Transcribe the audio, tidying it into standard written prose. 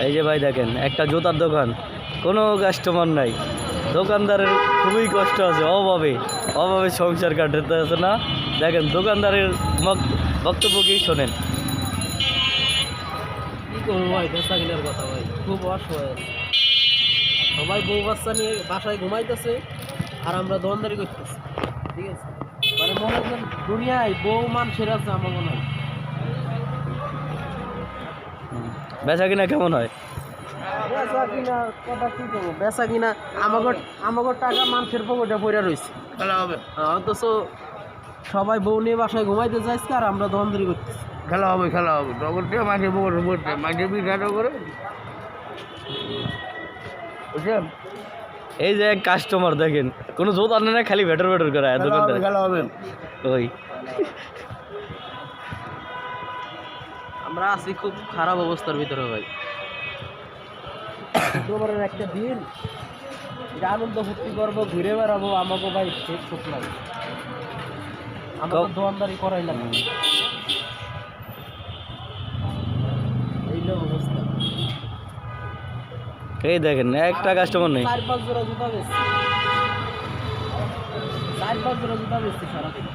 এই যে ভাই দেখেন একটা জুতার দোকান, কোনো কাস্টমার নাই, দোকানদারের খুবই কষ্ট আছে, অভাবে অভাবে সংসার কাটাতে আছে না। দেখেন দোকানদারের বক্তব্য কি শোনেন। কি করবো ভাই, বেচা কিনার কথা ভাই, খুব অসহায় আছে। সবাই বউ বাচ্চা নিয়ে বাসায় ঘুমাইতেছে আর আমরা দোকানদারি করতেছি। ঠিক আছে, মানে মনে করেন দুনিয়ায় বউ মানুষের আছে আমার মনে হয়। বেচা কিনা কেমন হয়? বেচা কিনা কথা কি করবো, বেচা কিনা আমাকে টাকা মানুষের পকেটে পড়ে রয়েছে, খেলা হবে। অথচ সবাই বউ নিয়ে বাসায় ঘুমাইতে চাইছে আর আমরা দোকানদারি করতেছি। খেলা হবে ডবলটা মাঝে পড়ে পড়তে মাঝে বিঘাটা করে বুঝছেন। এই যে এক কাস্টমার দেখেন, কোনো জোত আনে না, খালি ভেটর ভেটর করে দোকানদার। খেলা হবে ওই আমরা আছি খুব খারাপ অবস্থার ভিতরে ভাই। শুক্রবারের একটা দিন, এটা আনন্দ ফুর্তি করবো, ঘুরে বেড়াবো, আমাকে ভাই ঠিক খুব লাগে। আমাকে দোকানদারি করাই লাগে, এই অবস্থা। এই দেখেন একটা কাস্টমার নেই। 4-5 জোড়া জুতা বেচছি, 4-5 জোড়া জুতা বেচছি সারাদিন।